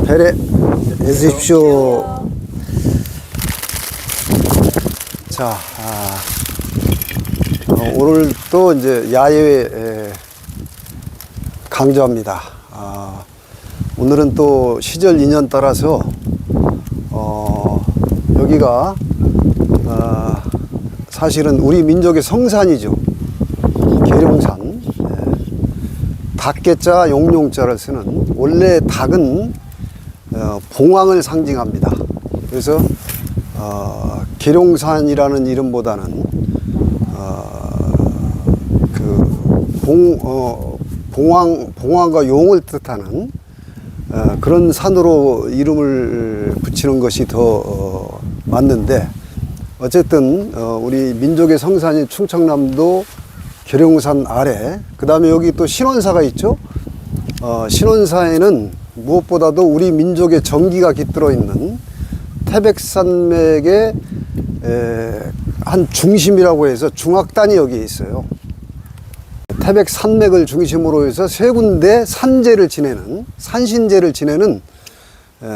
배래 해주십시오. 자, 오늘 또 이제 야외 강좌입니다. 오늘은 또 시절 인연 따라서 여기가 사실은 우리 민족의 성산이죠. 계룡산. 닭개자 용용자를 쓰는, 원래 닭은 봉황을 상징합니다. 그래서 계룡산이라는 이름보다는 봉황과 용을 뜻하는 그런 산으로 이름을 붙이는 것이 더 맞는데, 어쨌든 우리 민족의 성산인 충청남도 계룡산 아래, 그 다음에 여기 또 신원사가 있죠. 신원사에는 무엇보다도 우리 민족의 정기가 깃들어 있는 태백산맥의 한 중심이라고 해서 중악단이 여기에 있어요. 태백산맥을 중심으로 해서 세 군데 산제를 지내는, 산신제를 지내는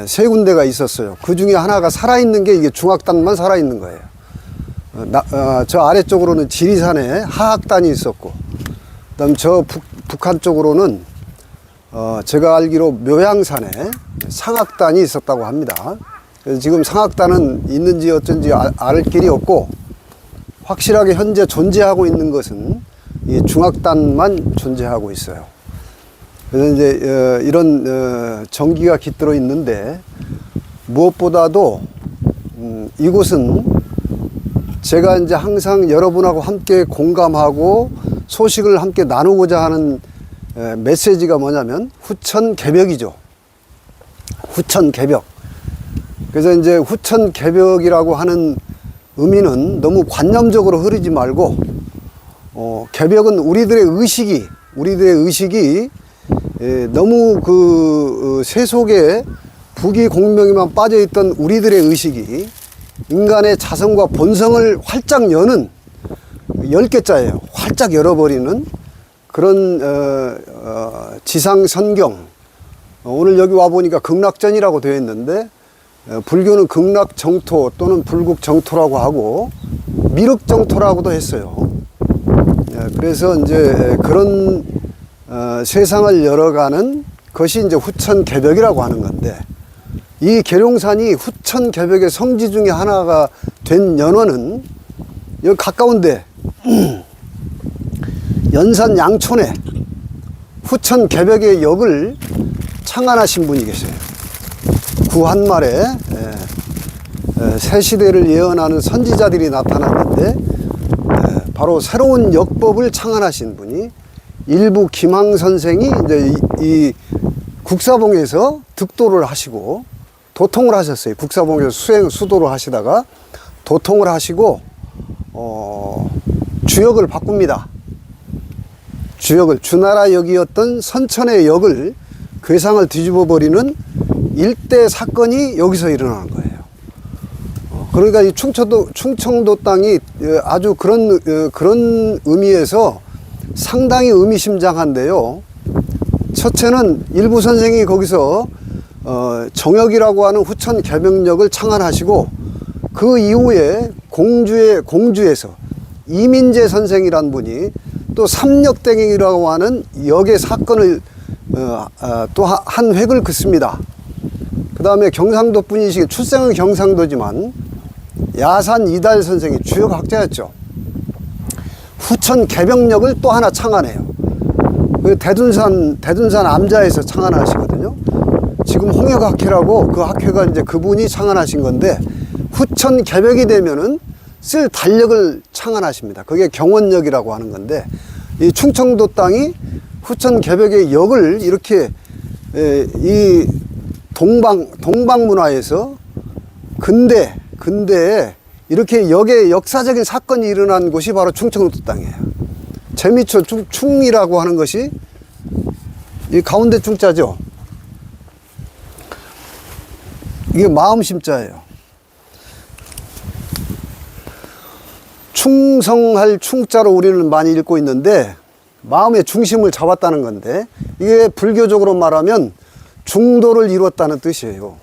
세 군데가 있었어요. 그 중에 하나가 살아있는 게 이게 중악단만 살아있는 거예요. 저 아래쪽으로는 지리산에 하악단이 있었고, 그 다음 저 북한 쪽으로는 제가 알기로 묘양산에 상악단이 있었다고 합니다. 그래서 지금 상악단은 있는지 어쩐지 알 길이 없고, 확실하게 현재 존재하고 있는 것은 이 중악단만 존재하고 있어요. 그래서 이제 이런 정기가 깃들어 있는데, 무엇보다도 이곳은 제가 이제 항상 여러분하고 함께 공감하고 소식을 함께 나누고자 하는 메시지가 뭐냐면 후천개벽이죠. 후천개벽. 그래서 이제 후천개벽이라고 하는 의미는 너무 관념적으로 흐르지 말고, 개벽은 우리들의 의식이 너무 그 세속에 부귀공명에만 빠져있던 우리들의 의식이 인간의 자성과 본성을 활짝 여는 10개자예요. 활짝 열어버리는 그런 지상선경. 오늘 여기 와보니까 극락전이라고 되어 있는데, 불교는 극락정토 또는 불국정토라고 하고 미륵정토라고도 했어요. 그래서 이제 그런 세상을 열어가는 것이 이제 후천개벽이라고 하는 건데, 이 계룡산이 후천개벽의 성지 중에 하나가 된 연원은 여기 가까운데 연산 양촌에 후천개벽의 역을 창안하신 분이 계세요. 구한말에 새 시대를 예언하는 선지자들이 나타났는데, 바로 새로운 역법을 창안하신 분이 일부 김항 선생이 이제 이 국사봉에서 득도를 하시고 도통을 하셨어요. 국사봉에서 수도를 하시다가 도통을 하시고 주역을 바꿉니다. 주역을, 주나라 역이었던 선천의 역을, 괴상을 뒤집어 버리는 일대 사건이 여기서 일어나는 거예요. 그러니까 이 충청도 땅이 아주 그런 의미에서 상당히 의미심장한데요. 첫째는 일부 선생이 거기서 정역이라고 하는 후천개벽역을 창안하시고, 그 이후에 공주에서 이민재 선생이란 분이 또 삼역땡이라고 하는 역의 사건을 또 한 획을 긋습니다. 그 다음에 경상도 분이시기, 출생은 경상도지만 야산 이달 선생이 주역학자였죠. 후천개벽역을 또 하나 창안해요. 그 대둔산 암자에서 창안하시거든요. 지금 홍역학회라고, 그 학회가 이제 그분이 창안하신 건데, 후천개벽이 되면은 쓸 달력을 창안하십니다. 그게 경원역이라고 하는 건데, 이 충청도 땅이 후천개벽의 역을 이렇게 이 동방 문화에서 근대에 이렇게 역의 역사적인 사건이 일어난 곳이 바로 충청도 땅이에요. 재미초 충이라고 하는 것이 이 가운데 충자죠. 이게 마음심자예요. 충성할 충자로 우리는 많이 읽고 있는데, 마음의 중심을 잡았다는 건데, 이게 불교적으로 말하면 중도를 이루었다는 뜻이에요.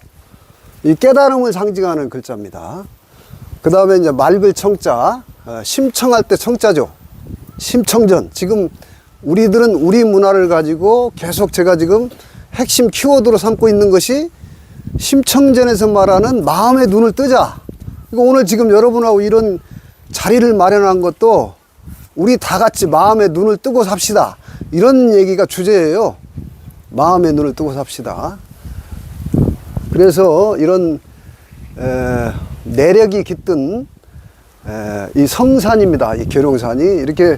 이 깨달음을 상징하는 글자입니다. 그 다음에 이제 맑을 청자, 심청할 때 청자죠. 심청전. 지금 우리들은 우리 문화를 가지고 계속 제가 지금 핵심 키워드로 삼고 있는 것이 심청전에서 말하는 마음의 눈을 뜨자. 그러니까 오늘 지금 여러분하고 이런 자리를 마련한 것도 우리 다 같이 마음의 눈을 뜨고 삽시다. 이런 얘기가 주제예요. 마음의 눈을 뜨고 삽시다. 그래서 이런 내력이 깃든 이 성산입니다. 이 계룡산이 이렇게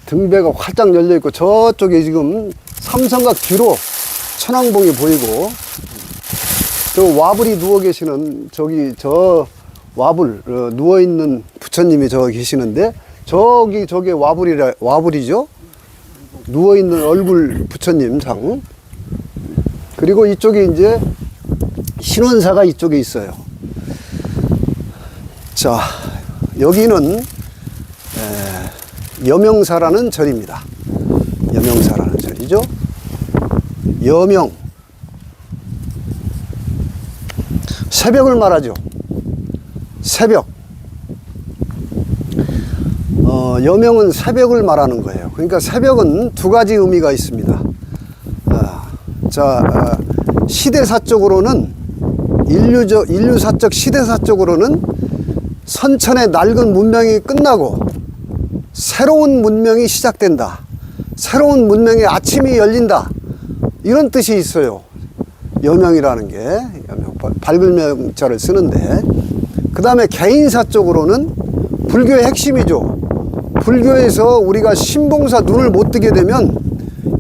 등배가 활짝 열려 있고 저쪽에 지금 삼성각 뒤로 천왕봉이 보이고 저 와불이 누워 계시는 저기 저 와불 누워 있는 부처님이 저 계시는데 저게 와불이죠. 누워 있는 얼굴 부처님 상. 그리고 이쪽에 이제 신원사가 이쪽에 있어요. 자, 여기는 여명사라는 절입니다. 여명사라는 절이죠. 여명. 새벽을 말하죠. 새벽. 여명은 새벽을 말하는 거예요. 그러니까 새벽은 두 가지 의미가 있습니다. 시대사적으로는 인류사적 시대사적으로는 선천의 낡은 문명이 끝나고 새로운 문명이 시작된다. 새로운 문명의 아침이 열린다. 이런 뜻이 있어요. 여명이라는 게 밝을 명자를 쓰는데, 그 다음에 개인사적으로는 불교의 핵심이죠. 불교에서 우리가 신봉사 눈을 못 뜨게 되면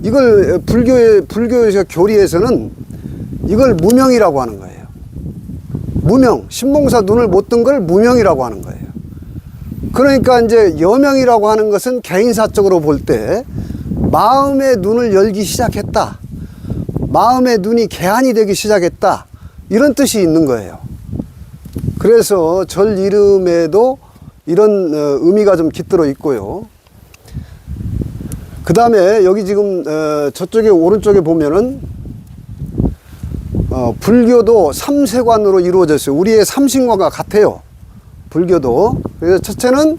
이걸 불교에서 교리에서는 이걸 무명이라고 하는 거예요. 무명, 신봉사 눈을 못 뜬 걸 무명이라고 하는 거예요. 그러니까 이제 여명이라고 하는 것은 개인사적으로 볼 때 마음의 눈을 열기 시작했다. 마음의 눈이 개안이 되기 시작했다. 이런 뜻이 있는 거예요. 그래서 절 이름에도 이런 의미가 좀 깃들어 있고요. 그 다음에 여기 지금 저쪽에 오른쪽에 보면은 불교도 삼세관으로 이루어졌어요. 우리의 삼신관과 같아요. 불교도. 그래서 첫째는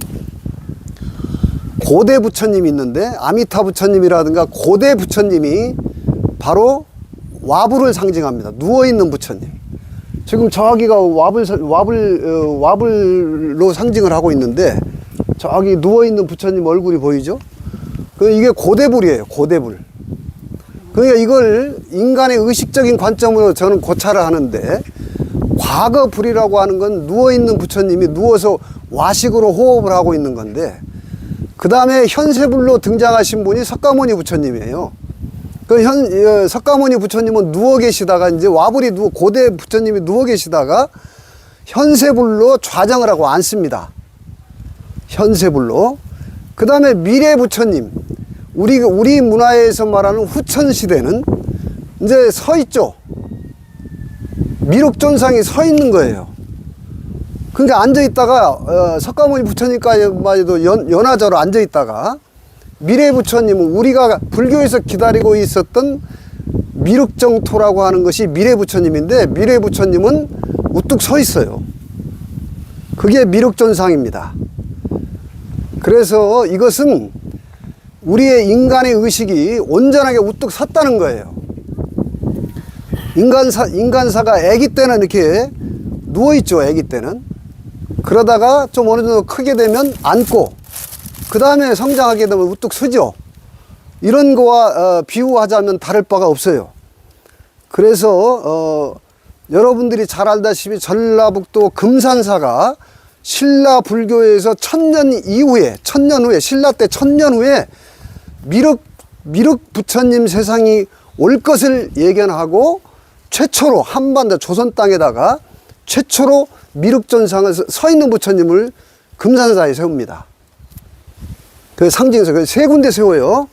고대 부처님이 있는데 아미타 부처님이라든가 고대 부처님이 바로 와불을 상징합니다. 누워있는 부처님. 지금 저기가 와불로 상징을 하고 있는데 저기 누워있는 부처님 얼굴이 보이죠? 이게 고대불이에요. 고대불. 그러니까 이걸 인간의 의식적인 관점으로 저는 고찰을 하는데, 과거불이라고 하는 건 누워있는 부처님이 누워서 와식으로 호흡을 하고 있는 건데, 그 다음에 현세불로 등장하신 분이 석가모니 부처님이에요. 석가모니 부처님은 누워 계시다가 이제 고대 부처님이 누워 계시다가 현세불로 좌정을 하고 앉습니다. 현세불로. 그 다음에 미래 부처님. 우리 문화에서 말하는 후천시대는 이제 서 있죠. 미륵존상이 서 있는 거예요. 그러니까 앉아있다가, 석가모니 부처님까지도 연화자로 앉아있다가, 미래 부처님은 우리가 불교에서 기다리고 있었던 미륵정토라고 하는 것이 미래 부처님인데, 미래 부처님은 우뚝 서 있어요. 그게 미륵존상입니다. 그래서 이것은 우리의 인간의 의식이 온전하게 우뚝 섰다는 거예요. 인간사가 아기 때는 이렇게 누워있죠. 아기 때는. 그러다가 좀 어느 정도 크게 되면 앉고, 그 다음에 성장하게 되면 우뚝 서죠. 이런 거와 비유하자면 다를 바가 없어요. 그래서 여러분들이 잘 알다시피 전라북도 금산사가 신라 불교에서 1000년 후에 신라 때 1000년 후에 미륵 부처님 세상이 올 것을 예견하고 최초로 한반도 조선 땅에다가 최초로 미륵존상을 서 있는 부처님을 금산사에 세웁니다. 그 상징에서 세 군데 세워요.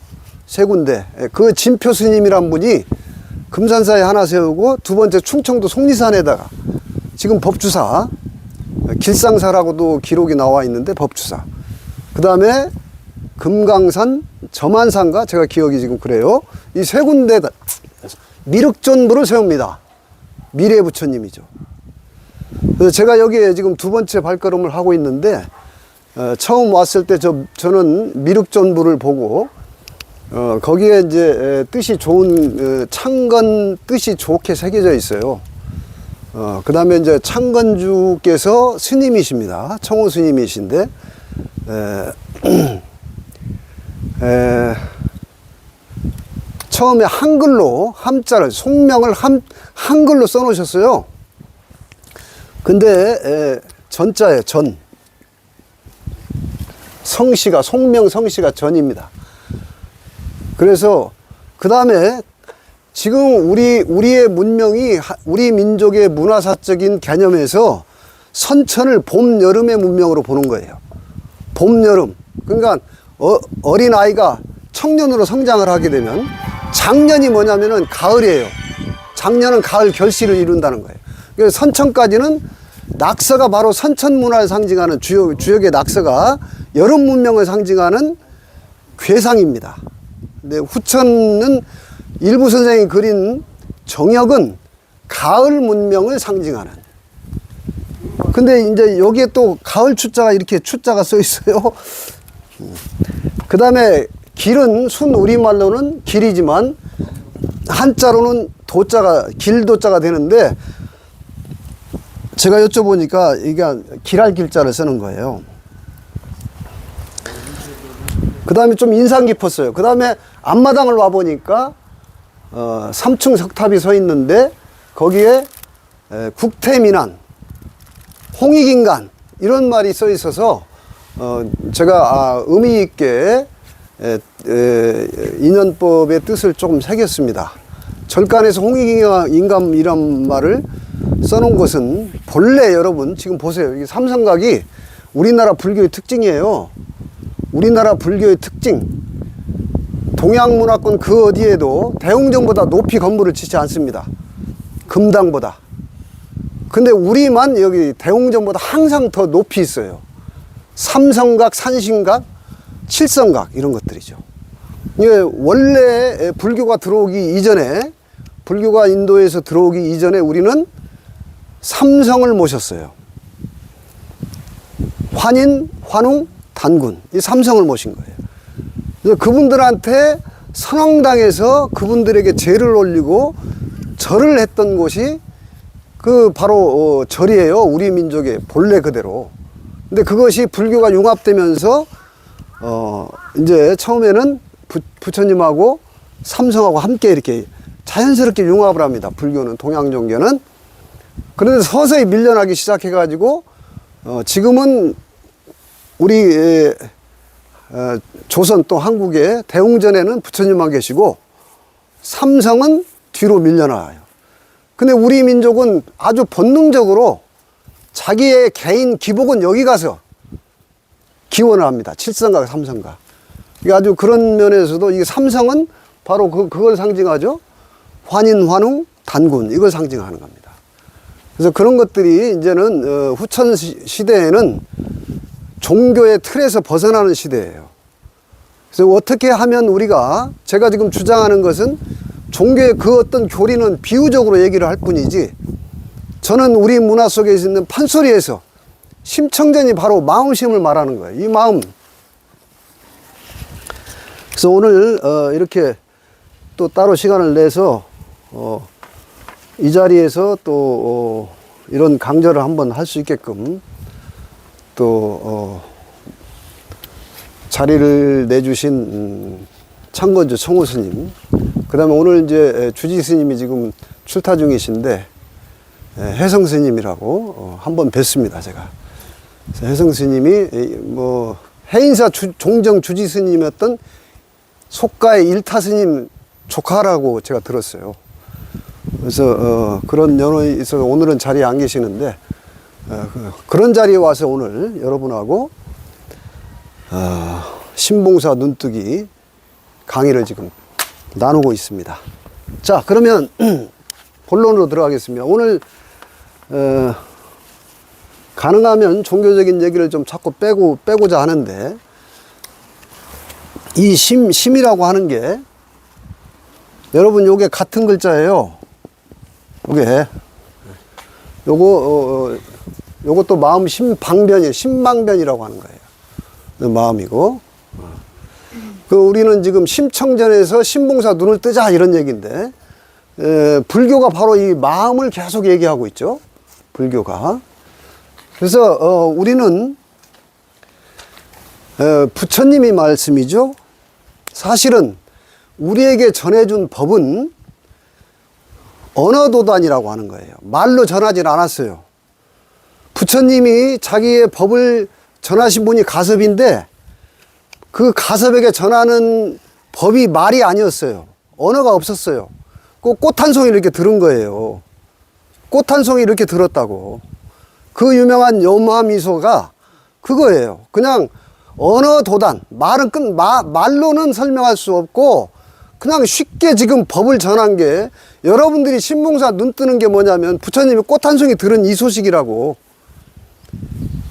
세 군데. 그 진표 스님이란 분이 금산사에 하나 세우고, 두 번째 충청도 속리산에다가 지금 법주사, 길상사라고도 기록이 나와 있는데 법주사. 그 다음에 금강산, 점안산가, 제가 기억이 지금 그래요. 이 세 군데다, 미륵존부를 세웁니다. 미래 부처님이죠. 그래서 제가 여기에 지금 두 번째 발걸음을 하고 있는데, 처음 왔을 때 저는 미륵존부를 보고, 거기에 이제 뜻이 좋은, 창건 뜻이 좋게 새겨져 있어요. 그 다음에 이제 창건주께서 스님이십니다. 청호 스님이신데, 처음에 한글로 함자를 송명을 한글로 써놓으셨어요. 근데 전자에 전 성씨가 송명 성씨가 전입니다. 그래서 그 다음에 지금 우리의 문명이 우리 민족의 문화사적인 개념에서 선천을 봄 여름의 문명으로 보는 거예요. 봄 여름. 그러니까 어린 아이가 청년으로 성장을 하게 되면 작년이 뭐냐면은 가을이에요. 작년은 가을 결실을 이룬다는 거예요. 그래서 선천까지는 낙서가 바로 선천 문화를 상징하는 주역의 낙서가 여름 문명을 상징하는 괴상입니다. 근데 후천은 일부 선생이 그린 정역은 가을 문명을 상징하는. 근데 이제 여기에 또 가을 추자가 이렇게 추자가 써 있어요. 그 다음에 길은 순 우리말로는 길이지만 한자로는 도자가 길도자가 되는데, 제가 여쭤보니까 이게 길할 길자를 쓰는 거예요. 그 다음에 좀 인상 깊었어요. 그 다음에 앞마당을 와보니까 3층 석탑이 서 있는데 거기에 국태민안, 홍익인간 이런 말이 써 있어서 제가 의미 있게 인연법의 뜻을 조금 새겼습니다. 절간에서 홍익인감이란 말을 써놓은 것은 본래 여러분 지금 보세요. 이 삼성각이 우리나라 불교의 특징이에요. 우리나라 불교의 특징. 동양문화권 그 어디에도 대웅전보다 높이 건물을 짓지 않습니다. 금당보다. 근데 우리만 여기 대웅전보다 항상 더 높이 있어요. 삼성각, 산신각, 칠성각 이런 것들이죠. 이게 원래 불교가 들어오기 이전에, 불교가 인도에서 들어오기 이전에 우리는 삼성을 모셨어요. 환인, 환웅, 단군 이 삼성을 모신 거예요. 그래서 그분들한테 선왕당에서 그분들에게 제를 올리고 절을 했던 곳이 그 바로 절이에요. 우리 민족의 본래 그대로. 근데 그것이 불교가 융합되면서 이제 처음에는 부처님하고 삼성하고 함께 이렇게 자연스럽게 융합을 합니다. 불교는, 동양 종교는. 그런데 서서히 밀려나기 시작해 가지고 지금은 우리 조선 또 한국의 대웅전에는 부처님만 계시고 삼성은 뒤로 밀려나요. 근데 우리 민족은 아주 본능적으로 자기의 개인 기복은 여기 가서 기원을 합니다. 칠성각, 삼성각. 이게 아주 그런 면에서도 이 삼성은 바로 그걸 상징하죠. 환인, 환웅, 단군 이걸 상징하는 겁니다. 그래서 그런 것들이 이제는 후천 시대에는 종교의 틀에서 벗어나는 시대예요. 그래서 어떻게 하면 우리가, 제가 지금 주장하는 것은 종교의 그 어떤 교리는 비유적으로 얘기를 할 뿐이지, 저는 우리 문화 속에 있는 판소리에서 심청전이 바로 마음심을 말하는 거예요. 이 마음. 그래서 오늘 이렇게 또 따로 시간을 내서 이 자리에서 또 이런 강좌를 한번 할 수 있게끔 또 자리를 내주신 창건주 청호 스님, 그 다음에 오늘 이제 주지 스님이 지금 출타 중이신데 혜성 스님이라고 한번 뵀습니다, 제가. 그래서 혜성 스님이 뭐 해인사 종정 주지 스님이었던 속가의 일타 스님 조카라고 제가 들었어요. 그래서 그런 연원이 있어서 오늘은 자리에 안 계시는데 그런 자리에 와서 오늘 여러분하고 신봉사 눈뜨기 강의를 지금 나누고 있습니다. 자, 그러면 본론으로 들어가겠습니다. 오늘 가능하면 종교적인 얘기를 좀 자꾸 빼고자 하는데, 이 심이라고 하는 게 여러분 요게 같은 글자예요. 요게 요것도 마음 심방변이에요. 심방변이라고 하는 거예요. 마음이고. 그 우리는 지금 심청전에서 신봉사 눈을 뜨자 이런 얘기인데, 불교가 바로 이 마음을 계속 얘기하고 있죠. 불교가. 그래서 우리는 부처님이 말씀이죠. 사실은 우리에게 전해준 법은 언어도단이라고 하는 거예요. 말로 전하진 않았어요. 부처님이 자기의 법을 전하신 분이 가섭인데, 그 가섭에게 전하는 법이 말이 아니었어요. 언어가 없었어요. 꼭 꽃 한 송이 이렇게 들은 거예요. 꽃 한 송이 이렇게 들었다고. 그 유명한 요마미소가 그거예요. 그냥 언어도단. 말로는 설명할 수 없고, 그냥 쉽게 지금 법을 전한 게, 여러분들이 신봉사 눈 뜨는 게 뭐냐면 부처님이 꽃 한 송이 들은 이 소식이라고.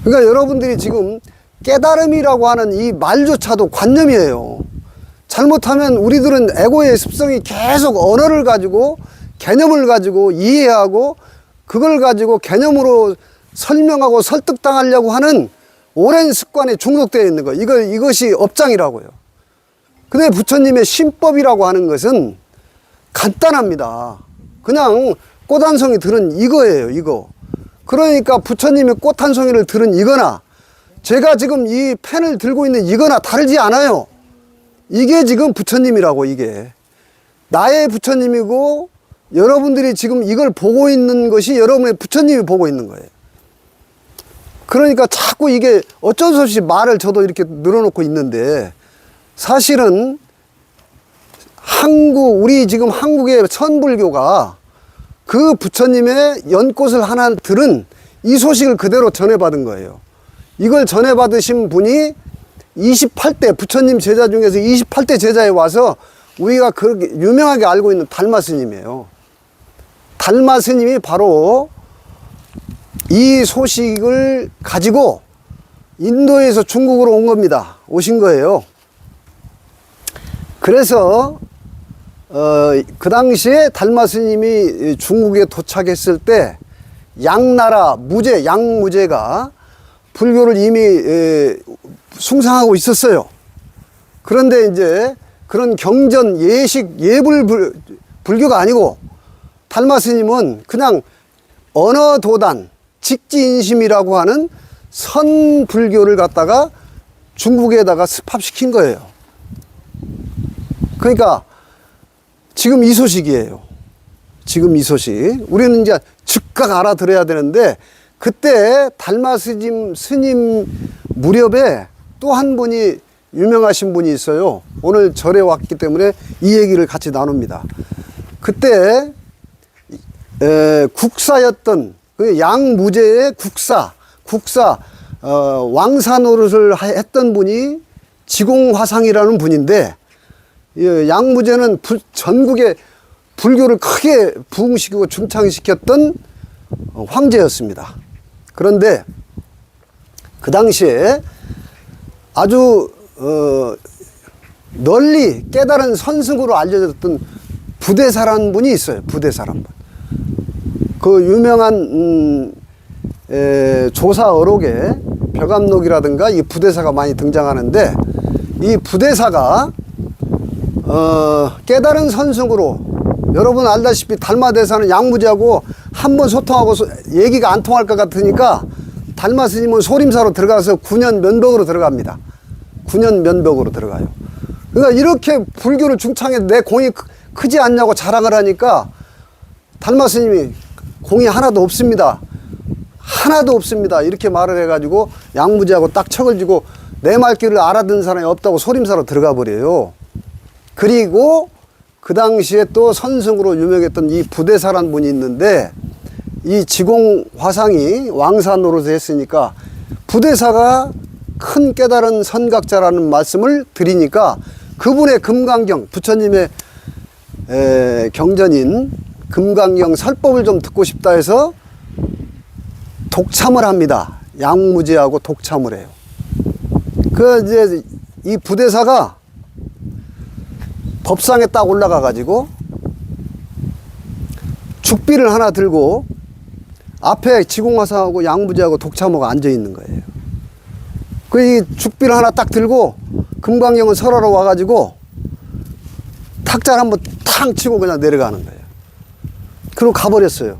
그러니까 여러분들이 지금 깨달음이라고 하는 이 말조차도 관념이에요. 잘못하면 우리들은 에고의 습성이 계속 언어를 가지고, 개념을 가지고 이해하고, 그걸 가지고 개념으로 설명하고 설득당하려고 하는 오랜 습관에 중독되어 있는 거. 이것이 업장이라고요. 근데 부처님의 신법이라고 하는 것은 간단합니다. 그냥 꽃 한 송이 들은 이거예요, 이거. 그러니까 부처님이 꽃 한 송이를 들은 이거나, 제가 지금 이 펜을 들고 있는 이거나 다르지 않아요. 이게 지금 부처님이라고, 이게. 나의 부처님이고, 여러분들이 지금 이걸 보고 있는 것이 여러분의 부처님이 보고 있는 거예요. 그러니까 자꾸 이게 어쩔 수 없이 말을 저도 이렇게 늘어놓고 있는데, 사실은 우리 지금 한국의 천불교가 그 부처님의 연꽃을 하나 들은 이 소식을 그대로 전해받은 거예요. 이걸 전해받으신 분이 28대 부처님 제자 중에서 28대 제자에 와서 우리가 그렇게 유명하게 알고 있는 달마 스님이에요. 달마 스님이 바로 이 소식을 가지고 인도에서 중국으로 온 겁니다. 오신 거예요. 그래서 그 당시에 달마 스님이 중국에 도착했을 때 양나라 양무제가 불교를 이미 숭상하고 있었어요. 그런데 이제 그런 경전, 예식, 예불 불교가 아니고, 달마 스님은 그냥 언어도단, 직지인심이라고 하는 선불교를 갖다가 중국에다가 습합시킨 거예요. 그러니까 지금 이 소식이에요. 지금 이 소식. 우리는 이제 즉각 알아들어야 되는데, 그때 달마 스님 무렵에 또 한 분이 유명하신 분이 있어요. 오늘 절에 왔기 때문에 이 얘기를 같이 나눕니다. 그때 국사였던 그 양무제의 국사 왕사 노릇을 했던 분이 지공화상이라는 분인데, 양무제는 전국에 불교를 크게 부흥시키고 중창시켰던 황제였습니다. 그런데 그 당시에 아주 널리 깨달은 선승으로 알려졌던 부대사라는 분이 있어요. 부대사라는 분. 그 유명한 조사 어록에 벽암록이라든가 이 부대사가 많이 등장하는데, 이 부대사가 깨달은 선승으로, 여러분 알다시피 달마대사는 양무제하고 한번 소통하고 얘기가 안 통할 것 같으니까 달마 스님은 소림사로 들어가서 9년 면벽으로 들어갑니다. 9년 면벽으로 들어가요. 그러니까 이렇게 불교를 중창해 내 공이 크지 않냐고 자랑을 하니까 달마 스님이 공이 하나도 없습니다. 하나도 없습니다. 이렇게 말을 해가지고 양무제하고 딱 척을 쥐고 내 말귀를 알아듣는 사람이 없다고 소림사로 들어가 버려요. 그리고 그 당시에 또 선승으로 유명했던 이 부대사란 분이 있는데, 이 지공화상이 왕사 노릇을 했으니까 부대사가 큰 깨달은 선각자라는 말씀을 드리니까, 그분의 금강경, 부처님의 경전인 금강경 설법을 좀 듣고 싶다 해서 독참을 합니다. 양무제하고 독참을 해요. 그 이제 이 부대사가 법상에 딱 올라가 가지고 죽비를 하나 들고 앞에 지공화사하고 양부지하고 독참호가 앉아 있는 거예요. 그 이 죽비를 하나 딱 들고 금강경을 설하러 와가지고 탁자를 한번 탕 치고 그냥 내려가는 거예요. 그리고 가버렸어요.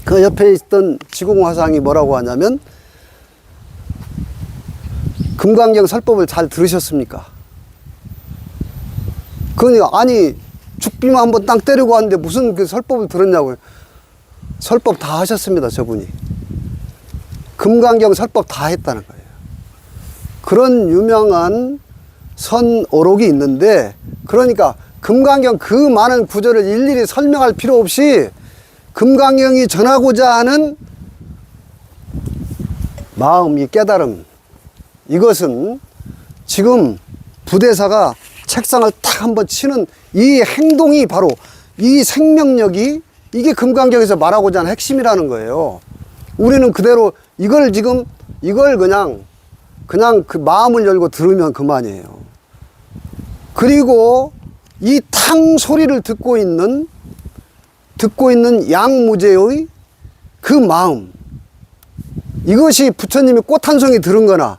그 옆에 있던 지공화상이 뭐라고 하냐면, 금강경 설법을 잘 들으셨습니까? 아니 죽비만 한번 땅 때리고 왔는데 무슨 그 설법을 들었냐고요. 설법 다 하셨습니다, 저분이. 금강경 설법 다 했다는 거예요. 그런 유명한 선어록이 있는데, 그러니까 금강경 그 많은 구절을 일일이 설명할 필요 없이 금강경이 전하고자 하는 마음, 이 깨달음, 이것은 지금 부대사가 책상을 탁 한번 치는 이 행동이 바로 이 생명력이, 이게 금강경에서 말하고자 하는 핵심이라는 거예요. 우리는 그대로 이걸 지금 이걸 그냥 그 마음을 열고 들으면 그만이에요. 그리고 이 탕 소리를 듣고 있는 양무제의 그 마음, 이것이 부처님이 꽃 한 송이 들은 거나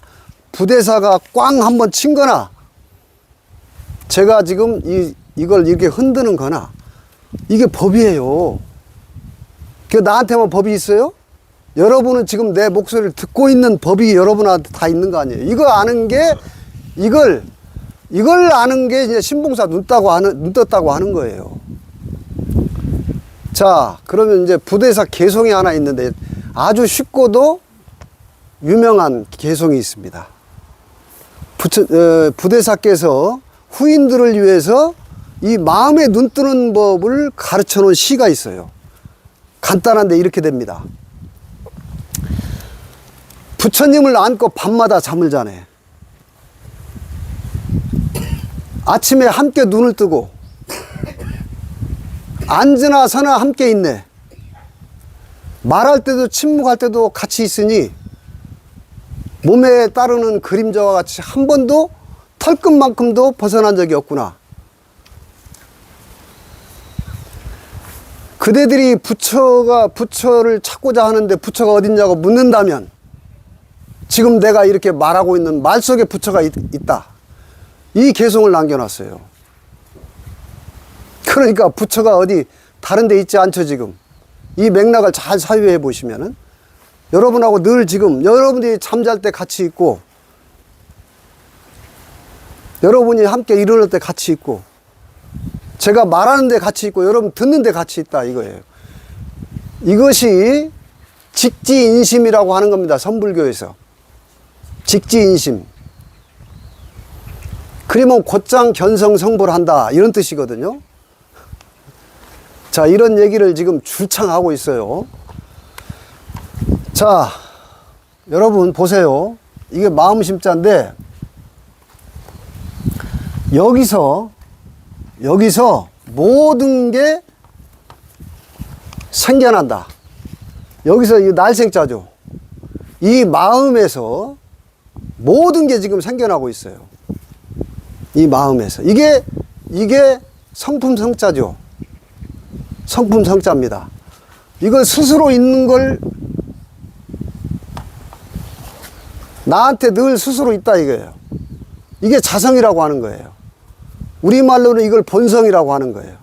부대사가 꽝 한번 친 거나 제가 지금 이걸 이렇게 흔드는 거나, 이게 법이에요. 그 나한테만 법이 있어요? 여러분은 지금 내 목소리를 듣고 있는 법이 여러분한테 다 있는 거 아니에요? 이거 아는 게, 이걸 아는 게 이제 신봉사 눈 떴다고 하는 거예요. 자, 그러면 이제 부대사 개송이 하나 있는데 아주 쉽고도 유명한 개송이 있습니다. 부대사께서 후인들을 위해서 이 마음에 눈 뜨는 법을 가르쳐 놓은 시가 있어요. 간단한데 이렇게 됩니다. 부처님을 안고 밤마다 잠을 자네. 아침에 함께 눈을 뜨고 앉으나 서나 함께 있네. 말할 때도 침묵할 때도 같이 있으니 몸에 따르는 그림자와 같이 한 번도 털끝만큼도 벗어난 적이 없구나. 그대들이 부처를 찾고자 하는데 부처가 어딨냐고 묻는다면 지금 내가 이렇게 말하고 있는 말 속에 부처가 있다. 이 개송을 남겨놨어요. 그러니까 부처가 어디 다른 데 있지 않죠. 지금 이 맥락을 잘 사유해 보시면은 여러분하고 늘 지금 여러분들이 잠잘 때 같이 있고, 여러분이 함께 일어날 때 같이 있고, 제가 말하는 데 같이 있고, 여러분 듣는 데 같이 있다 이거예요. 이것이 직지인심이라고 하는 겁니다. 선불교에서. 직지인심. 그러면 곧장 견성성불한다 이런 뜻이거든요. 자, 이런 얘기를 지금 줄창하고 있어요. 자, 여러분 보세요. 이게 마음심자인데 여기서 모든 게 생겨난다. 여기서 이 날생자죠. 이 마음에서 모든 게 지금 생겨나고 있어요. 이 마음에서. 이게 성품성자죠. 성품성자입니다. 이걸 스스로 있는 걸 나한테 늘 스스로 있다 이거예요. 이게 자성이라고 하는 거예요. 우리말로는 이걸 본성이라고 하는 거예요.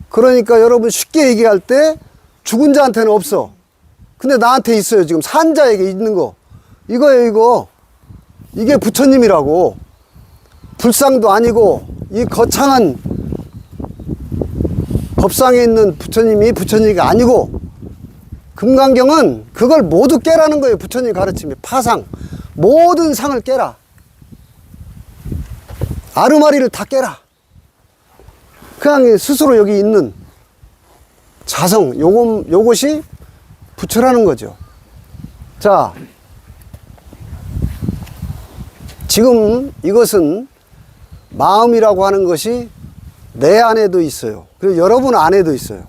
그러니까 여러분 쉽게 얘기할 때 죽은 자한테는 없어. 근데 나한테 있어요. 지금 산 자에게 있는 거. 이거예요, 이거. 이게 부처님이라고. 불상도 아니고 이 거창한 법상에 있는 부처님이 부처님이 아니고, 금강경은 그걸 모두 깨라는 거예요. 부처님 가르침이. 파상. 모든 상을 깨라. 아르마리를 다 깨라. 그냥 스스로 여기 있는 자성, 요것이 부처라는 거죠. 자, 지금 이것은 마음이라고 하는 것이 내 안에도 있어요. 그리고 여러분 안에도 있어요.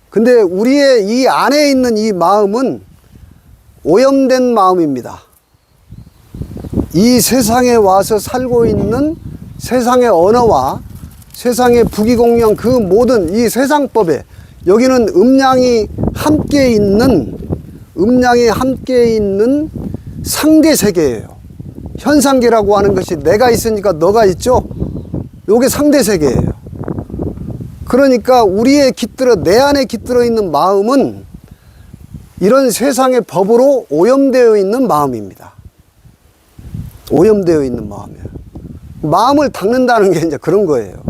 근데 우리의 이 안에 있는 이 마음은 오염된 마음입니다. 이 세상에 와서 살고 있는 세상의 언어와 세상의 부귀공명 그 모든 이 세상법에 여기는 음양이 함께 있는 상대 세계예요. 현상계라고 하는 것이 내가 있으니까 너가 있죠. 요게 상대 세계예요. 그러니까 우리의 깃들어 내 안에 깃들어 있는 마음은 이런 세상의 법으로 오염되어 있는 마음입니다. 오염되어 있는 마음이에요. 마음을 닦는다는 게 이제 그런 거예요.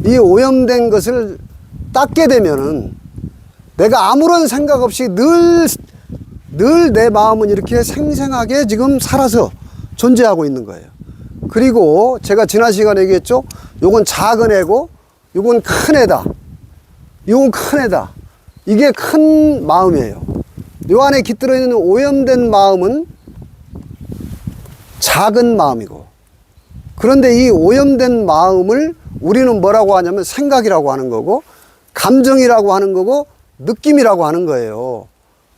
이 오염된 것을 닦게 되면은 내가 아무런 생각 없이 늘 내 마음은 이렇게 생생하게 지금 살아서 존재하고 있는 거예요. 그리고 제가 지난 시간에 얘기했죠. 요건 작은 애고 요건 큰 애다. 요건 큰 애다. 이게 큰 마음이에요. 요 안에 깃들어 있는 오염된 마음은 작은 마음이고, 그런데 이 오염된 마음을 우리는 뭐라고 하냐면 생각이라고 하는 거고, 감정이라고 하는 거고, 느낌이라고 하는 거예요.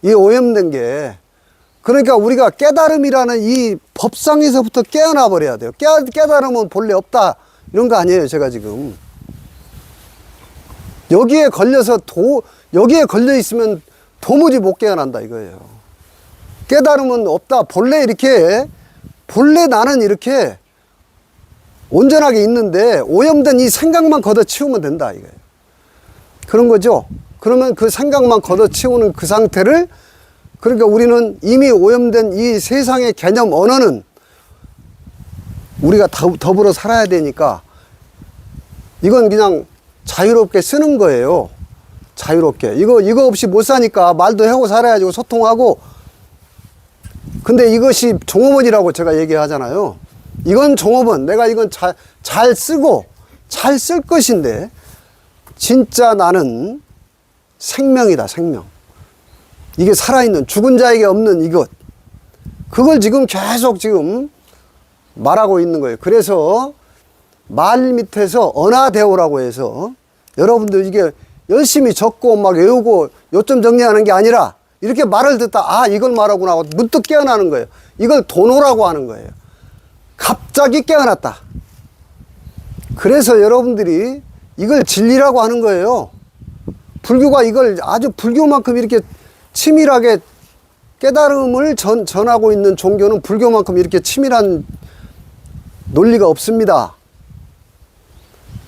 이 오염된 게. 그러니까 우리가 깨달음이라는 이 법상에서부터 깨어나 버려야 돼요. 깨달음은 본래 없다 이런 거 아니에요. 제가 지금 여기에 걸려서 여기에 걸려 있으면 도무지 못 깨어난다 이거예요. 깨달음은 없다. 본래 나는 이렇게 온전하게 있는데 오염된 이 생각만 걷어치우면 된다 이거예요. 그런 거죠. 그러면 그 생각만 걷어치우는 그 상태를, 그러니까 우리는 이미 오염된 이 세상의 개념 언어는 우리가 더불어 살아야 되니까 이건 그냥 자유롭게 쓰는 거예요. 자유롭게. 이거 없이 못 사니까 말도 하고 살아야지, 소통하고. 근데 이것이 종업원이라고 제가 얘기하잖아요. 이건 종업원. 내가 이건 잘 쓰고 잘 쓸 것인데, 진짜 나는 생명이다, 생명. 이게 살아있는, 죽은 자에게 없는 이것. 그걸 지금 계속 지금 말하고 있는 거예요. 그래서 말 밑에서 언하대오라고 해서 여러분들 이게 열심히 적고 막 외우고 요점 정리하는 게 아니라 이렇게 말을 듣다, 아, 이걸 말하구나 하고 문득 깨어나는 거예요. 이걸 도노라고 하는 거예요. 갑자기 깨어났다. 그래서 여러분들이 이걸 진리라고 하는 거예요. 불교가 이걸 아주 불교만큼 이렇게 치밀하게 깨달음을 전하고 있는 종교는 불교만큼 이렇게 치밀한 논리가 없습니다.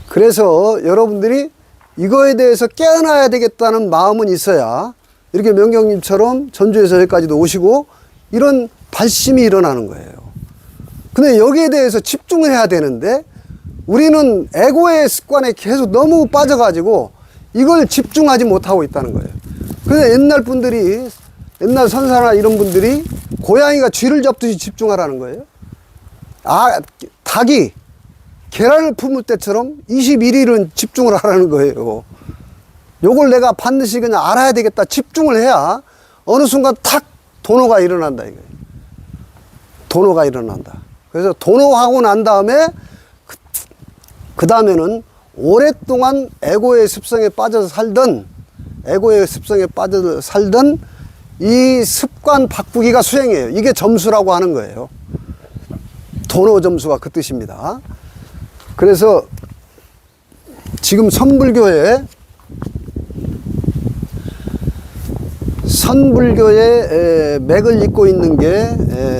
그래서 여러분들이 이거에 대해서 깨어나야 되겠다는 마음은 있어야 이렇게 명경님처럼 전주에서 여기까지도 오시고 이런 발심이 일어나는 거예요. 근데 여기에 대해서 집중을 해야 되는데 우리는 에고의 습관에 계속 너무 빠져가지고 이걸 집중하지 못하고 있다는 거예요. 그래서 옛날 분들이, 옛날 선사나 이런 분들이 고양이가 쥐를 잡듯이 집중하라는 거예요. 아, 닭이 계란을 품을 때처럼 21일은 집중을 하라는 거예요. 요걸 내가 반드시 그냥 알아야 되겠다. 집중을 해야 어느 순간 탁 도노가 일어난다 이거예요. 도노가 일어난다. 그래서 도노하고 난 다음에 그 다음에는 오랫동안 에고의 습성에 빠져서 살던 이 습관 바꾸기가 수행이에요. 이게 점수라고 하는 거예요. 도노 점수가 그 뜻입니다. 그래서 지금 선불교에 맥을 잇고 있는 게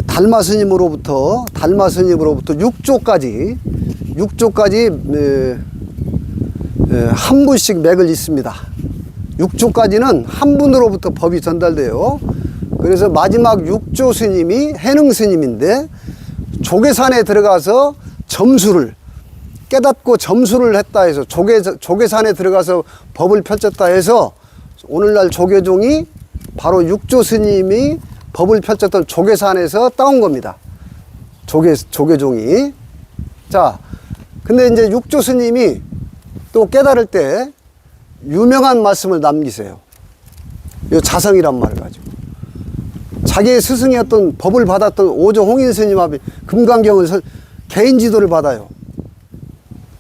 달마 스님으로부터 6조까지 한 분씩 맥을 잇습니다. 6조까지는 한 분으로부터 법이 전달돼요. 그래서 마지막 6조 스님이 해능 스님인데 조계산에 들어가서 깨닫고 점수를 했다 해서 조계산에 들어가서 법을 펼쳤다 해서 오늘날 조계종이 바로 6조 스님이 법을 펼쳤던 조계산에서 따온 겁니다. 조계종이. 자, 근데 이제 6조 스님이 또 깨달을 때 유명한 말씀을 남기세요. 이 자성이란 말을 가지고. 자기의 스승이었던 법을 받았던 오조 홍인 스님 앞에 금강경을 개인 지도를 받아요.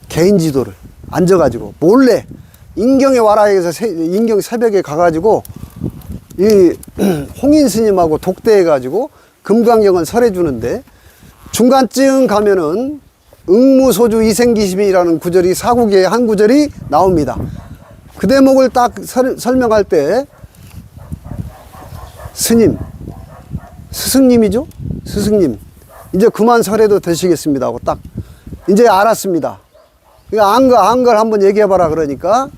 개인 지도를 앉아가지고 몰래 인경에 와라 해서 인경 새벽에 가가지고 이 홍인 스님하고 독대해가지고 금강경을 설해주는데 중간쯤 가면은 응무소주 이생기심이라는 구절이 사국의 한 구절이 나옵니다. 그 대목을 딱 설명할 때 스승님이죠? 스승님, 이제 그만 설해도 되시겠습니다 하고 딱 이제 알았습니다. 안걸 한번 얘기해봐라 그러니까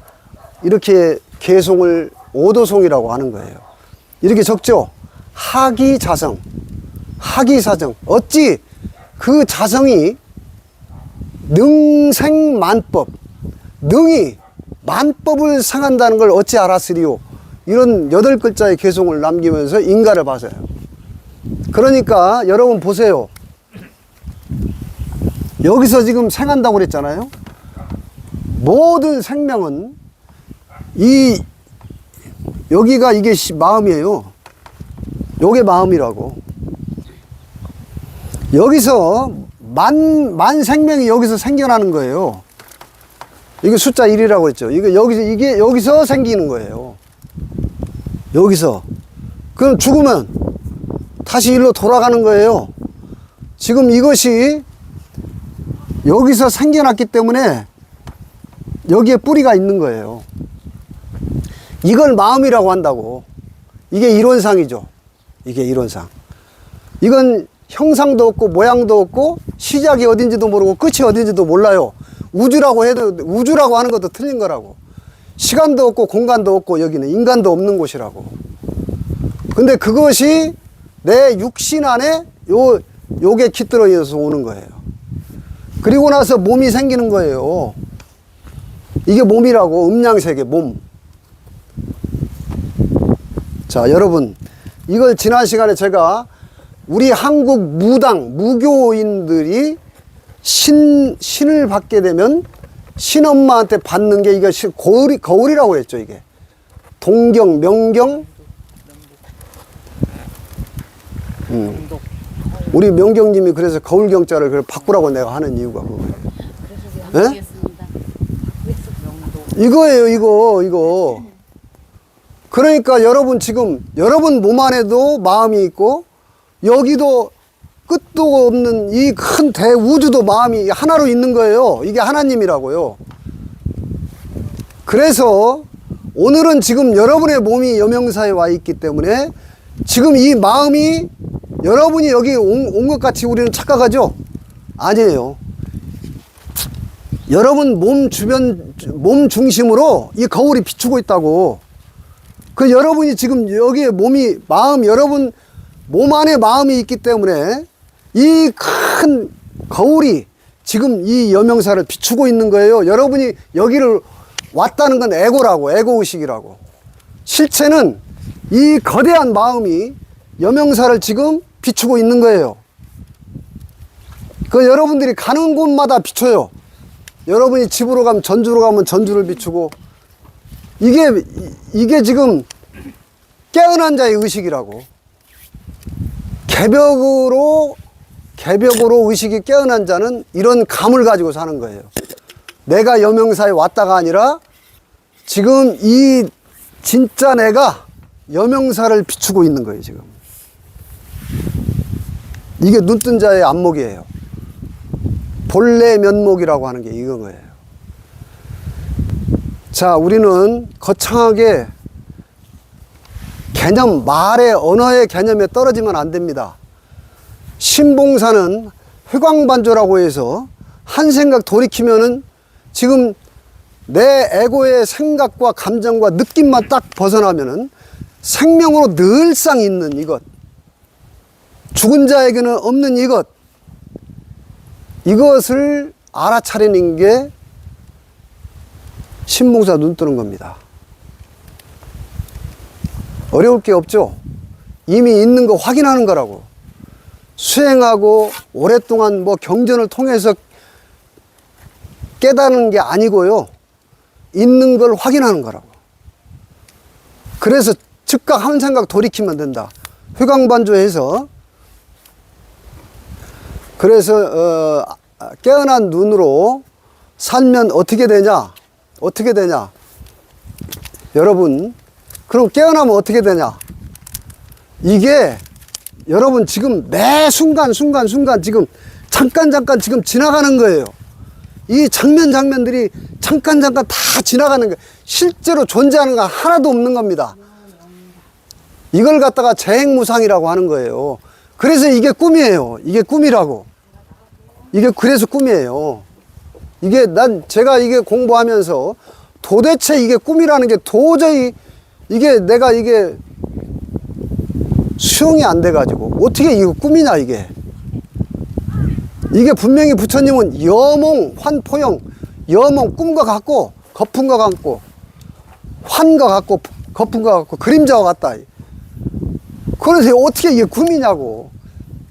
이렇게 개송을 오도송이라고 하는 거예요. 이렇게 적죠. 하기자성, 하기사정. 어찌 그 자성이 능생만법, 능이 만법을 상한다는 걸 어찌 알았으리요. 이런 8글자의 개송을 남기면서 인가를 봐서요. 그러니까 여러분 보세요. 여기서 지금 생한다고 그랬잖아요. 모든 생명은 여기가 이게 마음이에요. 요게 마음이라고. 여기서 만 생명이 여기서 생겨나는 거예요. 이게 숫자 1이라고 했죠. 이게 여기서 생기는 거예요. 여기서. 그럼 죽으면 다시 일로 돌아가는 거예요. 지금 이것이 여기서 생겨났기 때문에 여기에 뿌리가 있는 거예요. 이걸 마음이라고 한다고. 이게 이론상이죠. 이게 이론상. 이건 형상도 없고 모양도 없고 시작이 어딘지도 모르고 끝이 어딘지도 몰라요. 우주라고 해도, 우주라고 하는 것도 틀린 거라고. 시간도 없고 공간도 없고 여기는 인간도 없는 곳이라고. 근데 그것이 내 육신 안에 요게 깃들어 있어서 오는 거예요. 그리고 나서 몸이 생기는 거예요. 이게 몸이라고. 음양세계 몸. 자, 여러분, 이걸 지난 시간에 제가 우리 한국 무교인들이 신을 받게 되면 신엄마한테 받는 게 이게 거울이라고 했죠. 이게 동경, 명경. 우리 명경님이 그래서 거울경자를 바꾸라고 내가 하는 이유가 그거예요. 네? 이거예요, 이거. 그러니까 여러분 지금 여러분 몸 안에도 마음이 있고 여기도 끝도 없는 이 큰 대우주도 마음이 하나로 있는 거예요. 이게 하나님이라고요. 그래서 오늘은 지금 여러분의 몸이 여명사에 와 있기 때문에 지금 이 마음이 여러분이 여기 온 것 같이 우리는 착각하죠? 아니에요. 여러분 몸 중심으로 이 거울이 비추고 있다고. 그 여러분이 지금 여기에 여러분 몸 안에 마음이 있기 때문에 이 큰 거울이 지금 이 여명사를 비추고 있는 거예요. 여러분이 여기를 왔다는 건 에고라고, 에고의식이라고. 실체는 이 거대한 마음이 여명사를 지금 비추고 있는 거예요. 그 여러분들이 가는 곳마다 비춰요. 여러분이 집으로 가면 전주로 가면 전주를 비추고, 이게 지금 깨어난 자의 의식이라고. 개벽으로 의식이 깨어난 자는 이런 감을 가지고 사는 거예요. 내가 여명사에 왔다가 아니라 지금 이 진짜 내가 여명사를 비추고 있는 거예요, 지금. 이게 눈뜬 자의 안목이에요. 본래 면목이라고 하는 게 이건 거예요. 자, 우리는 거창하게 말의 언어의 개념에 떨어지면 안 됩니다. 신봉사는 회광반조라고 해서 한 생각 돌이키면은 지금 내 에고의 생각과 감정과 느낌만 딱 벗어나면은 생명으로 늘상 있는 이것, 죽은 자에게는 없는 이것을 알아차리는 게 신봉사 눈 뜨는 겁니다. 어려울 게 없죠. 이미 있는 거 확인하는 거라고. 수행하고 오랫동안 경전을 통해서 깨닫는 게 아니고요. 있는 걸 확인하는 거라고. 그래서 즉각 한 생각 돌이키면 된다. 회광반조해서. 그래서 깨어난 눈으로 살면 어떻게 되냐? 여러분, 그럼 깨어나면 어떻게 되냐? 이게 여러분 지금 매 순간 지금 잠깐 지금 지나가는 거예요. 이 장면들이 잠깐 다 지나가는 거, 실제로 존재하는 거 하나도 없는 겁니다. 이걸 갖다가 재행무상이라고 하는 거예요. 그래서 이게 꿈이에요. 이게 꿈이라고. 이게 그래서 꿈이에요. 제가 이게 공부하면서 도대체 이게 꿈이라는 게 도저히 내가 수용이 안 돼가지고 어떻게 이거 꿈이냐 이게 분명히 부처님은 여몽 환포영, 여몽 꿈과 같고 거품과 같고 환과 같고 거품과 같고 그림자와 같다. 그래서 어떻게 이게 꿈이냐고.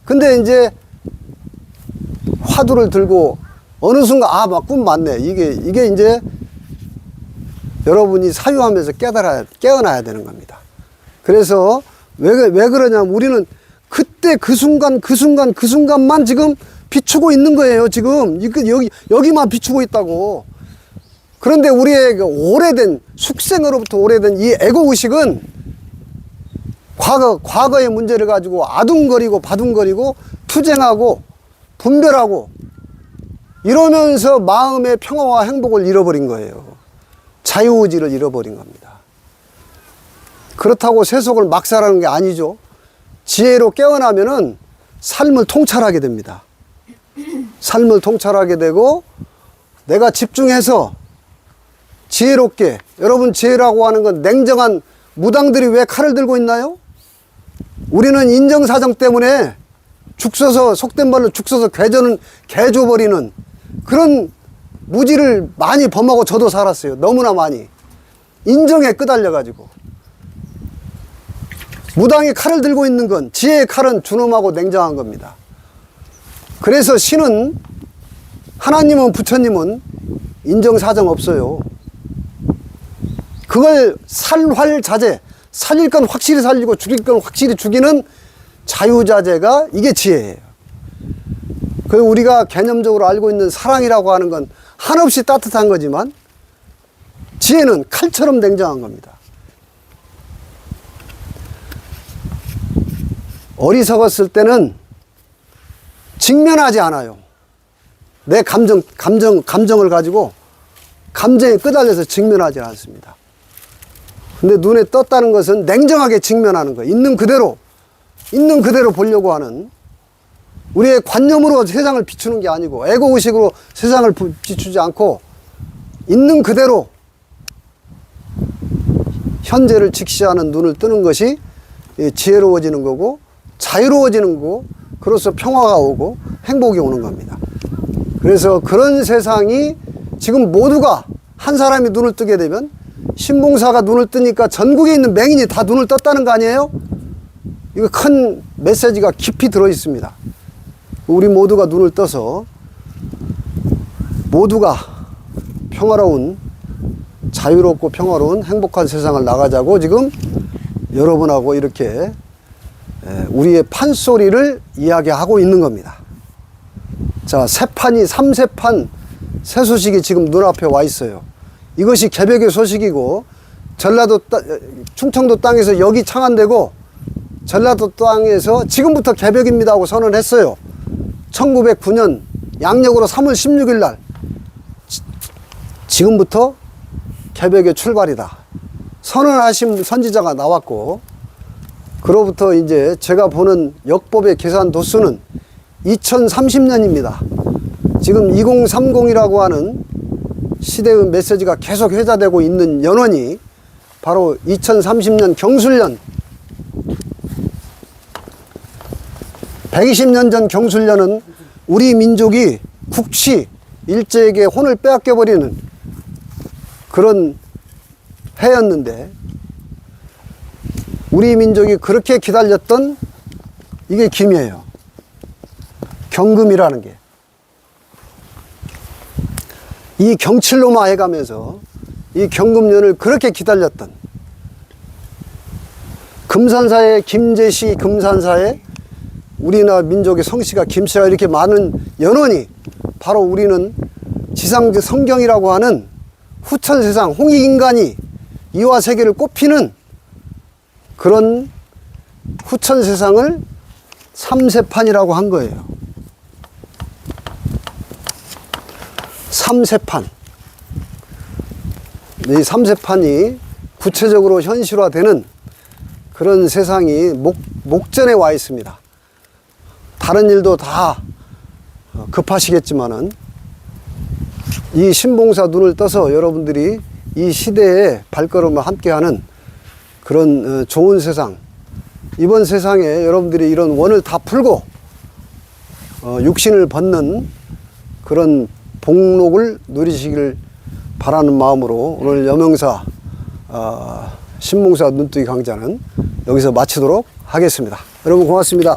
근데 이제 화두를 들고 어느 순간 막 꿈 맞네. 이게 이제 여러분이 사유하면서 깨어나야 되는 겁니다. 그래서 왜 그러냐면 우리는 그때 그 순간만 지금 비추고 있는 거예요. 지금 여기만 비추고 있다고. 그런데 우리의 오래된 숙생으로부터 오래된 이 애고의식은 과거의 문제를 가지고 아둥거리고 바둥거리고 투쟁하고 분별하고 이러면서 마음의 평화와 행복을 잃어버린 거예요. 자유의지를 잃어버린 겁니다. 그렇다고 세속을 막 살아가는 게 아니죠. 지혜로 깨어나면은 삶을 통찰하게 됩니다. 삶을 통찰하게 되고 내가 집중해서 지혜롭게, 여러분 지혜라고 하는 건 냉정한 무당들이 왜 칼을 들고 있나요? 우리는 인정사정 때문에 속된 말로 죽 서서 개줘버리는 그런 무지를 많이 범하고 저도 살았어요. 너무나 많이. 인정에 끄달려가지고. 무당이 칼을 들고 있는 건 지혜의 칼은 준엄하고 냉정한 겁니다. 그래서 신은, 하나님은, 부처님은 인정사정 없어요. 그걸 살활자재, 살릴 건 확실히 살리고 죽일 건 확실히 죽이는 자유자재가 이게 지혜예요. 그 우리가 개념적으로 알고 있는 사랑이라고 하는 건 한없이 따뜻한 거지만 지혜는 칼처럼 냉정한 겁니다. 어리석었을 때는 직면하지 않아요. 내 감정을 가지고 감정에 끄달려서 직면하지 않습니다. 근데 눈에 떴다는 것은 냉정하게 직면하는 거예요. 있는 그대로 보려고 하는, 우리의 관념으로 세상을 비추는 게 아니고 애고의식으로 세상을 비추지 않고 있는 그대로 현재를 직시하는 눈을 뜨는 것이 지혜로워지는 거고 자유로워지는 거고, 그로써 평화가 오고 행복이 오는 겁니다. 그래서 그런 세상이 지금 모두가, 한 사람이 눈을 뜨게 되면 신봉사가 눈을 뜨니까 전국에 있는 맹인이 다 눈을 떴다는 거 아니에요? 이거 큰 메시지가 깊이 들어 있습니다. 우리 모두가 눈을 떠서 모두가 평화로운, 자유롭고 평화로운 행복한 세상을 나가자고 지금 여러분하고 이렇게 우리의 판소리를 이야기하고 있는 겁니다. 자, 삼세판 새 소식이 지금 눈앞에 와 있어요. 이것이 개벽의 소식이고, 충청도 땅에서 여기 창안되고 전라도 땅에서 지금부터 개벽입니다 하고 선언했어요. 1909년 양력으로 3월 16일 날 지금부터 개벽의 출발이다 선언하신 선지자가 나왔고, 그로부터 이제 제가 보는 역법의 계산 도수는 2030년입니다. 지금 2030이라고 하는 시대의 메시지가 계속 회자되고 있는 연원이 바로 2030년 경술년, 120년 전 경술년은 우리 민족이 국시, 일제에게 혼을 빼앗겨버리는 그런 해였는데, 우리 민족이 그렇게 기다렸던 이게 김이에요. 경금이라는 게. 이 경칠로만 해가면서 이 경금년을 그렇게 기다렸던, 금산사에 김제시, 금산사에 우리나라 민족의 성씨가 김씨가 이렇게 많은 연원이 바로 우리는 지상제 성경이라고 하는 후천세상 홍익인간이 이화세계를 꽃피는 그런 후천세상을 삼세판이라고 한 거예요. 삼세판. 이 삼세판이 구체적으로 현실화되는 그런 세상이 목전에 와 있습니다. 다른 일도 다 급하시겠지만은 이 신봉사 눈을 떠서 여러분들이 이 시대에 발걸음을 함께하는 그런 좋은 세상, 이번 세상에 여러분들이 이런 원을 다 풀고 육신을 벗는 그런 복록을 누리시길 바라는 마음으로 오늘 여명사 신봉사 눈뜨기 강좌는 여기서 마치도록 하겠습니다. 여러분 고맙습니다.